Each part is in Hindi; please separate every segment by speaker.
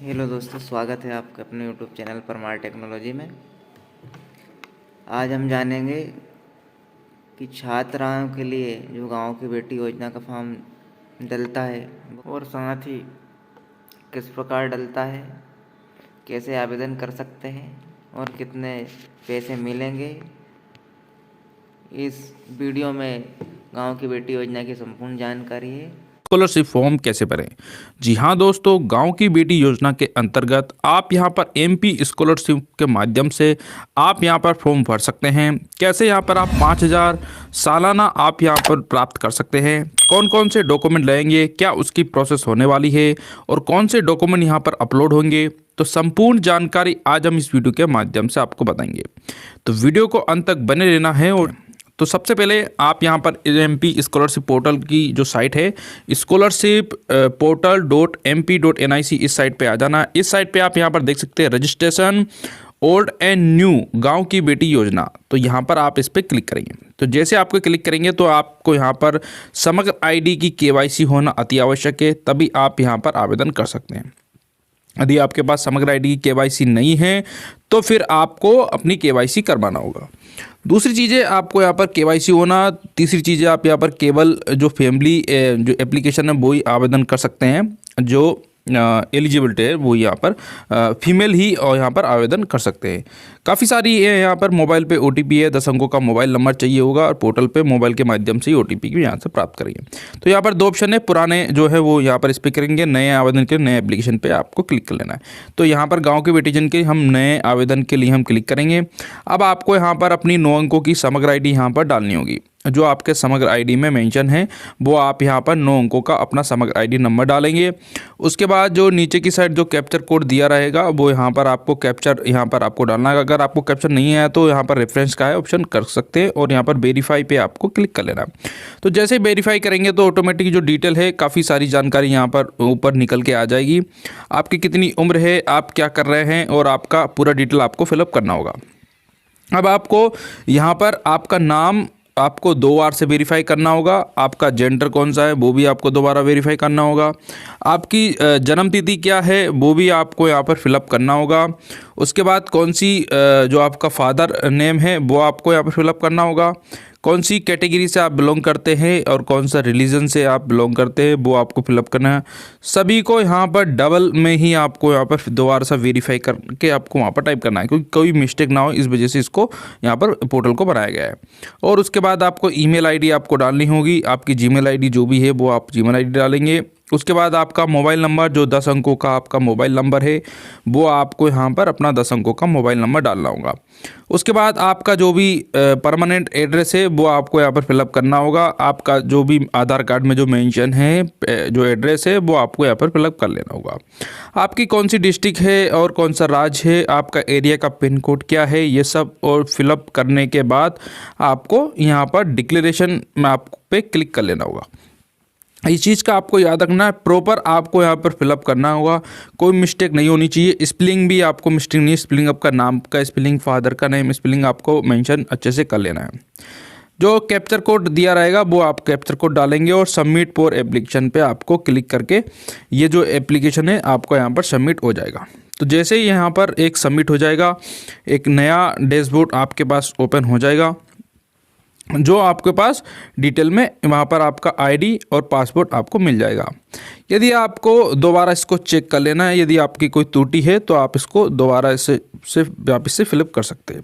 Speaker 1: हेलो दोस्तों, स्वागत है आपका अपने यूट्यूब चैनल परमार टेक्नोलॉजी में। आज हम जानेंगे कि छात्राओं के लिए जो गांव की बेटी योजना का फॉर्म डलता है और साथ ही किस प्रकार डलता है, कैसे आवेदन कर सकते हैं और कितने पैसे मिलेंगे। इस वीडियो में गांव की बेटी योजना की संपूर्ण जानकारी है।
Speaker 2: स्कॉलरशिप फॉर्म कैसे भरें। जी हाँ दोस्तों, गांव की बेटी योजना के अंतर्गत आप यहां पर एमपी स्कॉलरशिप के माध्यम से आप यहां पर फॉर्म भर सकते हैं। कैसे यहां पर आप 5,000 सालाना आप यहां पर प्राप्त कर सकते हैं। कौन कौन से डॉक्यूमेंट लगेंगे, क्या उसकी प्रोसेस होने वाली है और कौन से डॉक्यूमेंट यहां पर अपलोड होंगे, तो संपूर्ण जानकारी आज हम इस वीडियो के माध्यम से आपको बताएंगे। तो वीडियो को अंत तक बने रहना है। और तो सबसे पहले आप यहाँ पर एमपी स्कॉलरशिप पोर्टल की जो साइट है scholarship portal.mp.nic, इस साइट पे आ जाना। इस साइट पे आप यहाँ पर देख सकते हैं रजिस्ट्रेशन ओल्ड एंड न्यू गांव की बेटी योजना। तो यहाँ पर आप इस पर क्लिक करेंगे। तो जैसे आपको क्लिक करेंगे तो आपको यहाँ पर समग्र आईडी की केवाईसी होना अति आवश्यक है, तभी आप यहाँ पर आवेदन कर सकते हैं। यदि आपके पास समग्र आईडी की केवाईसी नहीं है तो फिर आपको अपनी केवाईसी करवाना होगा। दूसरी चीज़ें आपको यहाँ पर केवाईसी होना। तीसरी चीज़ें आप यहाँ पर केवल जो फैमिली जो एप्लीकेशन है वो ही आवेदन कर सकते हैं। जो एलिजिबिलिटी है वो यहाँ पर फीमेल ही और यहाँ पर आवेदन कर सकते हैं। काफ़ी सारी यहाँ पर मोबाइल पे ओटीपी है, 10 अंकों का मोबाइल नंबर चाहिए होगा और पोर्टल पे मोबाइल के माध्यम से ही ओटीपी भी यहाँ से प्राप्त करेंगे। तो यहाँ पर 2 ऑप्शन है, पुराने जो है वो यहाँ पर इस पर करेंगे, नए आवेदन के नए एप्लीकेशन पे आपको क्लिक कर लेना है। तो यहाँ पर गाँव के बेटी जन के हम नए आवेदन के लिए हम क्लिक करेंगे। अब आपको यहाँ पर अपनी 9 अंकों की समग्र आई डी यहाँ पर डालनी होगी। जो आपके समग्र आईडी में मेंशन है वो आप यहाँ पर 9 अंकों का अपना समग्र आईडी नंबर डालेंगे। उसके बाद जो नीचे की साइड जो कैप्चर कोड दिया रहेगा वो यहाँ पर आपको कैप्चर यहाँ पर आपको डालना है। अगर आपको कैप्चर नहीं है तो यहाँ पर रेफरेंस का है ऑप्शन कर सकते हैं और यहाँ पर वेरीफाई पे आपको क्लिक कर लेना। तो जैसे वेरीफाई करेंगे तो ऑटोमेटिक जो डिटेल है काफ़ी सारी जानकारी यहाँ पर ऊपर निकल के आ जाएगी। आपकी कितनी उम्र है, आप क्या कर रहे हैं और आपका पूरा डिटेल आपको फिलअप करना होगा। अब आपको यहाँ पर आपका नाम आपको 2 बार से वेरीफाई करना होगा। आपका जेंडर कौन सा है वो भी आपको दोबारा वेरीफाई करना होगा। आपकी जन्म तिथि क्या है वो भी आपको यहाँ पर फिलअप करना होगा। उसके बाद कौन सी जो आपका फादर नेम है वो आपको यहाँ पर फिलअप करना होगा। कौन सी कैटेगरी से आप बिलोंग करते हैं और कौन सा रिलीजन से आप बिलोंग करते हैं वो आपको फिलअप करना है। सभी को यहाँ पर डबल में ही आपको यहाँ पर दोबारा सा वेरीफाई करके आपको वहाँ पर टाइप करना है, क्योंकि कोई मिस्टेक ना हो, इस वजह से इसको यहाँ पर पोर्टल को बनाया गया है। और उसके बाद आपको ईमेल आईडी आपको डालनी होगी। आपकी जीमेल आईडी जो भी है वो आप जीमेल आईडी डालेंगे। उसके बाद आपका मोबाइल नंबर जो 10 अंकों का आपका मोबाइल नंबर है वो आपको यहाँ पर अपना 10 अंकों का मोबाइल नंबर डालना होगा। उसके बाद आपका जो भी परमानेंट एड्रेस है वो आपको यहाँ पर फिलअप करना होगा। आपका जो भी आधार कार्ड में जो मेंशन है जो एड्रेस है वो आपको यहाँ पर फिलअप कर लेना होगा। आपकी कौन सी डिस्ट्रिक्ट है और कौन सा राज्य है, आपका एरिया का पिन कोड क्या है, ये सब और फिलअप करने के बाद आपको यहाँ पर डिक्लेरेशन में आपको पे क्लिक कर लेना होगा। इस चीज़ का आपको याद रखना है, प्रॉपर आपको यहाँ पर फिलअप करना होगा, कोई मिस्टेक नहीं होनी चाहिए। स्पेलिंग भी आपको मिस्टेक नहीं, स्पेलिंग आपका नाम का स्पेलिंग, फादर का नेम स्पेलिंग आपको मेंशन अच्छे से कर लेना है। जो कैप्चर कोड दिया रहेगा वो आप कैप्चर कोड डालेंगे और सबमिट फॉर एप्लीकेशन पे आपको क्लिक करके ये जो एप्लीकेशन है आपको यहाँ पर सबमिट हो जाएगा। तो जैसे ही यहाँ पर एक सबमिट हो जाएगा, एक नया डैशबोर्ड आपके पास ओपन हो जाएगा। जो आपके पास डिटेल में वहाँ पर आपका आईडी और पासपोर्ट आपको मिल जाएगा। यदि आपको दोबारा इसको चेक कर लेना है, यदि आपकी कोई त्रुटि है तो आप इसको दोबारा इसे वापस से फिलअप कर सकते हैं।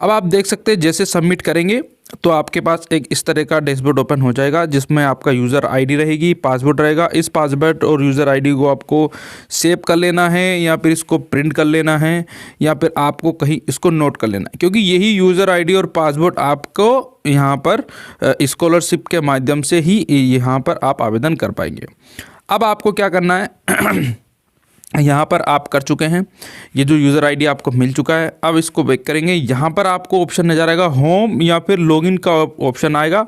Speaker 2: अब आप देख सकते हैं जैसे सबमिट करेंगे तो आपके पास एक इस तरह का डैशबोर्ड ओपन हो जाएगा, जिसमें आपका यूज़र आईडी रहेगी, पासवर्ड रहेगा। इस पासवर्ड और यूज़र आईडी को आपको सेव कर लेना है या फिर इसको प्रिंट कर लेना है या फिर आपको कहीं इसको नोट कर लेना है, क्योंकि यही यूज़र आईडी और पासवर्ड आपको यहाँ पर स्कॉलरशिप के माध्यम से ही यहाँ पर आप आवेदन कर पाएंगे। अब आपको क्या करना है यहाँ पर आप कर चुके हैं, ये जो यूज़र आईडी आपको मिल चुका है। अब इसको बैक करेंगे, यहाँ पर आपको ऑप्शन नजर आएगा होम या फिर लॉगिन का ऑप्शन आएगा।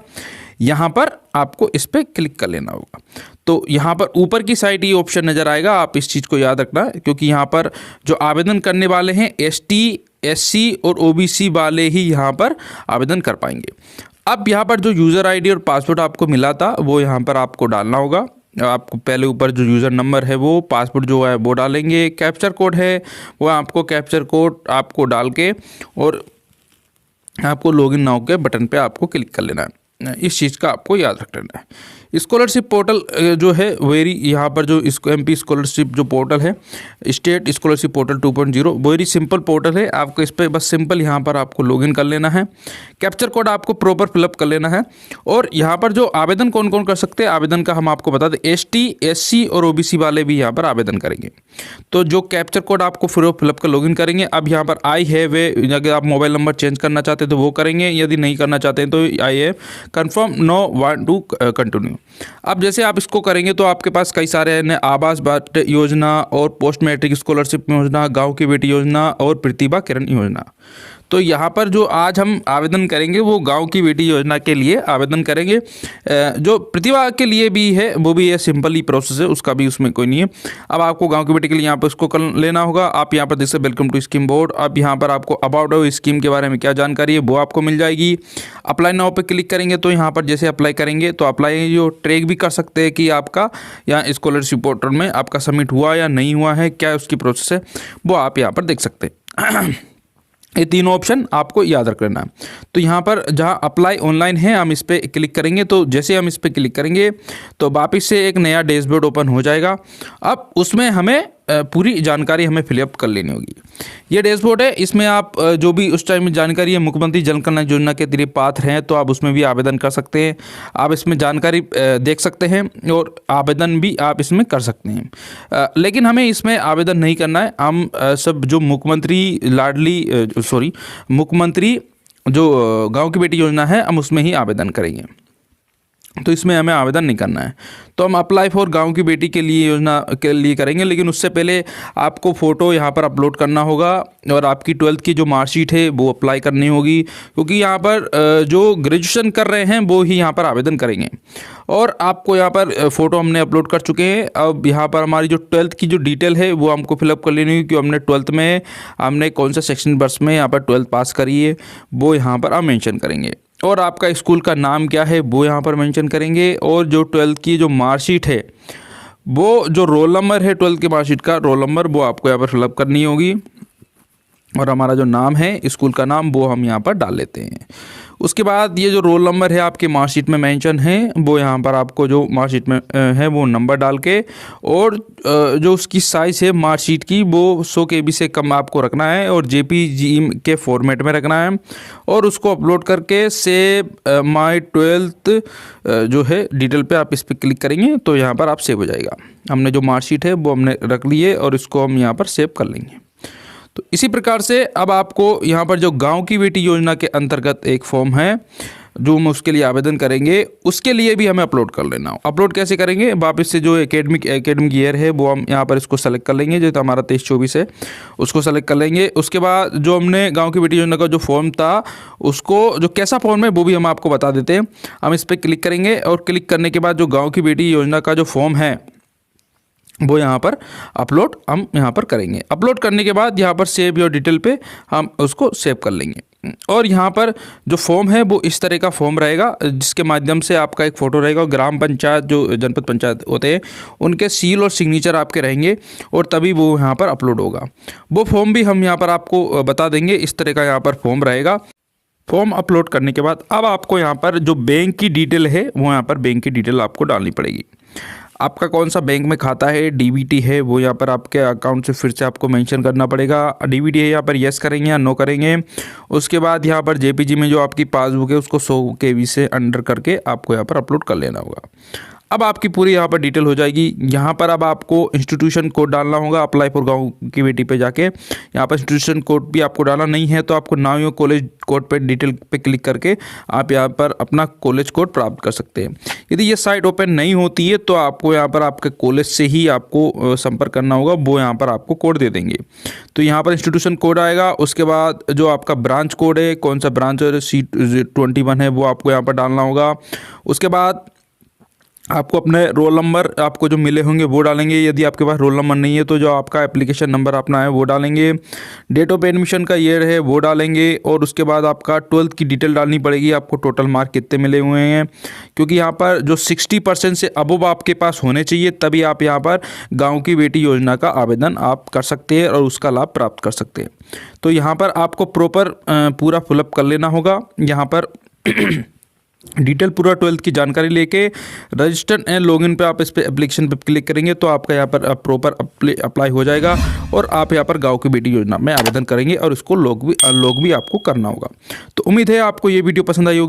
Speaker 2: यहाँ पर आपको इस पर क्लिक कर लेना होगा। तो यहाँ पर ऊपर की साइड ये ऑप्शन नज़र आएगा, आप इस चीज़ को याद रखना है, क्योंकि यहाँ पर जो आवेदन करने वाले हैं ST SC और OBC वाले ही यहाँ पर आवेदन कर पाएंगे। अब यहाँ पर जो यूज़र आईडी और पासवर्ड आपको मिला था वो यहाँ पर आपको डालना होगा। आपको पहले ऊपर जो यूज़र नंबर है वो, पासवर्ड जो है वो डालेंगे, कैप्चर कोड है वो आपको कैप्चर कोड आपको डाल के और आपको लॉगिन नाउ के बटन पे आपको क्लिक कर लेना है। इस चीज़ का आपको याद रख लेना है। स्कॉलरशिप पोर्टल जो है वेरी, यहाँ पर जो इसको MP स्कॉलरशिप जो पोर्टल है, state scholarship portal 2.0, very simple portal है। आपको इस पर बस सिंपल यहाँ पर आपको लॉगिन कर लेना है, कैप्चर कोड आपको प्रॉपर फिलअप कर लेना है। और यहाँ पर जो आवेदन कौन कौन कर सकते हैं, आवेदन का हम आपको बता दें, ST SC और OBC वाले भी यहाँ पर आवेदन करेंगे। तो जो कैप्चर कोड आपको फिलअप कर लॉगिन करेंगे, अब यहाँ पर आई है वे, अगर आप मोबाइल नंबर चेंज करना चाहते हैं तो वो करेंगे, यदि नहीं करना चाहते हैं तो आई है confirm no want to continue. अब जैसे आप इसको करेंगे तो आपके पास कई सारे आवास बाट योजना और पोस्ट मैट्रिक स्कॉलरशिप योजना, गांव की बेटी योजना और प्रतिभा किरण योजना। तो यहाँ पर जो आज हम आवेदन करेंगे वो गांव की बेटी योजना के लिए आवेदन करेंगे। जो प्रतिभा के लिए भी है वो भी ये सिंपल ही प्रोसेस है, उसका भी उसमें कोई नहीं है। अब आपको गांव की बेटी के लिए यहाँ पर उसको कर लेना होगा। आप यहाँ पर देख सकते वेलकम टू स्कीम बोर्ड। अब यहाँ पर आपको अबाउट स्कीम के बारे में क्या जानकारी है वो आपको मिल जाएगी। अप्लाई नाउ पे क्लिक करेंगे तो यहाँ पर जैसे अप्लाई करेंगे तो अप्लाई जो ट्रैक भी कर सकते हैं कि आपका यहाँ स्कॉलरशिप पोर्टल में आपका सबमिट हुआ या नहीं हुआ है, क्या उसकी प्रोसेस है वो आप यहाँ पर देख सकते हैं। ये तीनों ऑप्शन आपको याद रख लेना है। तो यहाँ पर जहाँ अप्लाई ऑनलाइन है हम इस पर क्लिक करेंगे, तो जैसे हम इस पर क्लिक करेंगे तो वापस से एक नया डैशबोर्ड ओपन हो जाएगा। अब उसमें हमें पूरी जानकारी हमें फिलअप कर लेनी होगी। ये डैशबोर्ड है, इसमें आप जो भी उस टाइम में जानकारी है, मुख्यमंत्री जन कल्याण योजना के तहत पात्र हैं तो आप उसमें भी आवेदन कर सकते हैं। आप इसमें जानकारी देख सकते हैं और आवेदन भी आप इसमें कर सकते हैं। लेकिन हमें इसमें आवेदन नहीं करना है। हम सब जो मुख्यमंत्री जो गाँव की बेटी योजना है हम उसमें ही आवेदन करेंगे, तो इसमें हमें आवेदन नहीं करना है। तो हम अप्लाई फॉर गांव की बेटी के लिए योजना के लिए करेंगे, लेकिन उससे पहले आपको फ़ोटो यहाँ पर अपलोड करना होगा और आपकी 12th की जो मार्कशीट है वो अप्लाई करनी होगी, क्योंकि यहाँ पर जो ग्रेजुएशन कर रहे हैं वो ही यहाँ पर आवेदन करेंगे। और आपको यहाँ पर फ़ोटो हमने अपलोड कर चुके हैं। अब यहाँ पर हमारी जो 12th की जो डिटेल है वो हमको फिलअप कर लेनी होगी कि हमने 12th में हमने कौन सा सेक्शन वर्ष में यहाँ पर 12th पास करी है वो यहाँ पर हम मेंशन करेंगे। और आपका स्कूल का नाम क्या है वो यहाँ पर मेंशन करेंगे। और जो 12th की जो मार्कशीट है वो जो रोल नंबर है 12th की मार्कशीट का रोल नंबर वो आपको यहाँ पर फिलअप करनी होगी। और हमारा जो नाम है स्कूल का नाम वो हम यहाँ पर डाल लेते हैं। उसके बाद ये जो रोल नंबर है आपके मार्कशीट में मेंशन है वो यहाँ पर आपको जो मार्कशीट में है वो नंबर डाल के, और जो उसकी साइज़ है मार्कशीट की वो 100 KB से कम आपको रखना है और JPG के फॉर्मेट में रखना है। और उसको अपलोड करके सेव माई 12th जो है डिटेल पे आप इस पर क्लिक करेंगे तो यहाँ पर आप सेव हो जाएगा। हमने जो मार्कशीट है वो हमने रख ली है और इसको हम यहाँ पर सेव कर लेंगे। तो इसी प्रकार से अब आपको यहाँ पर जो गांव की बेटी योजना के अंतर्गत एक फॉर्म है जो हम उसके लिए आवेदन करेंगे, उसके लिए भी हमें अपलोड कर लेना हो। अपलोड कैसे करेंगे, वापस से जो एकेडमिक ईयर है वो हम यहाँ पर इसको सेलेक्ट कर लेंगे, जो हमारा 23-24 है उसको सेलेक्ट कर लेंगे। उसके बाद जो हमने गांव की बेटी योजना का जो फॉर्म था उसको जो कैसा फॉर्म है वो भी हम आपको बता देते हैं। हम इस पर क्लिक करेंगे और क्लिक करने के बाद जो गाँव की बेटी योजना का जो फॉर्म है वो यहाँ पर अपलोड हम यहाँ पर करेंगे। अपलोड करने के बाद यहाँ पर सेव योर डिटेल पे हम उसको सेव कर लेंगे। और यहाँ पर जो फॉर्म है वो इस तरह का फॉर्म रहेगा जिसके माध्यम से आपका एक फ़ोटो रहेगा और ग्राम पंचायत जो जनपद पंचायत होते हैं उनके सील और सिग्नेचर आपके रहेंगे और तभी वो यहाँ पर अपलोड होगा। वो फॉर्म भी हम यहाँ पर आपको बता देंगे। इस तरह का यहाँ पर फॉर्म रहेगा। फॉर्म अपलोड करने के बाद अब आपको यहाँ पर जो बैंक की डिटेल है वो यहाँ पर बैंक की डिटेल आपको डालनी पड़ेगी। आपका कौन सा बैंक में खाता है, DBT है वो यहाँ पर आपके अकाउंट से फिर से आपको मेंशन करना पड़ेगा। DBT है यहाँ पर येस करेंगे या नो करेंगे। उसके बाद यहाँ पर JPG में जो आपकी पासबुक है उसको 100 KB से अंडर करके आपको यहाँ पर अपलोड कर लेना होगा। अब आपकी पूरी यहाँ पर डिटेल हो जाएगी। यहाँ पर अब आपको इंस्टीट्यूशन कोड डालना होगा। अप्लाई फॉर गाँव की बेटी पे जाके यहाँ पर इंस्टीट्यूशन कोड भी आपको डालना नहीं है तो आपको नाउ योर कॉलेज कोड पे डिटेल पे क्लिक करके आप यहाँ पर अपना कॉलेज कोड प्राप्त कर सकते हैं। यदि ये साइट ओपन नहीं होती है तो आपको यहाँ पर आपके कॉलेज से ही आपको संपर्क करना होगा, वो यहाँ पर आपको कोड दे देंगे। तो यहाँ पर इंस्टीट्यूशन कोड आएगा। उसके बाद जो आपका ब्रांच कोड है, कौन सा ब्रांच C21 है वो आपको यहाँ पर डालना होगा। उसके बाद आपको अपने रोल नंबर आपको जो मिले होंगे वो डालेंगे। यदि आपके पास रोल नंबर नहीं है तो जो आपका एप्लीकेशन नंबर अपना है वो डालेंगे। डेट ऑफ एडमिशन का ईयर है वो डालेंगे और उसके बाद आपका 12th की डिटेल डालनी पड़ेगी। आपको टोटल मार्क कितने मिले हुए हैं, क्योंकि यहाँ पर जो 60% से अबव आपके पास होने चाहिए तभी आप यहाँ पर गाँव की बेटी योजना का आवेदन आप कर सकते हैं और उसका लाभ प्राप्त कर सकते हैं। तो यहाँ पर आपको प्रॉपर पूरा फिलअप कर लेना होगा। यहाँ पर डिटेल पूरा 12th की जानकारी लेके रजिस्टर एंड लॉगिन पे आप इस पे एप्लीकेशन पे क्लिक करेंगे तो आपका यहाँ पर प्रॉपर अप्लाई हो जाएगा और आप यहाँ पर गांव की बेटी योजना में आवेदन करेंगे और इसको लॉग भी आपको करना होगा। तो उम्मीद है आपको ये वीडियो पसंद आई होगी।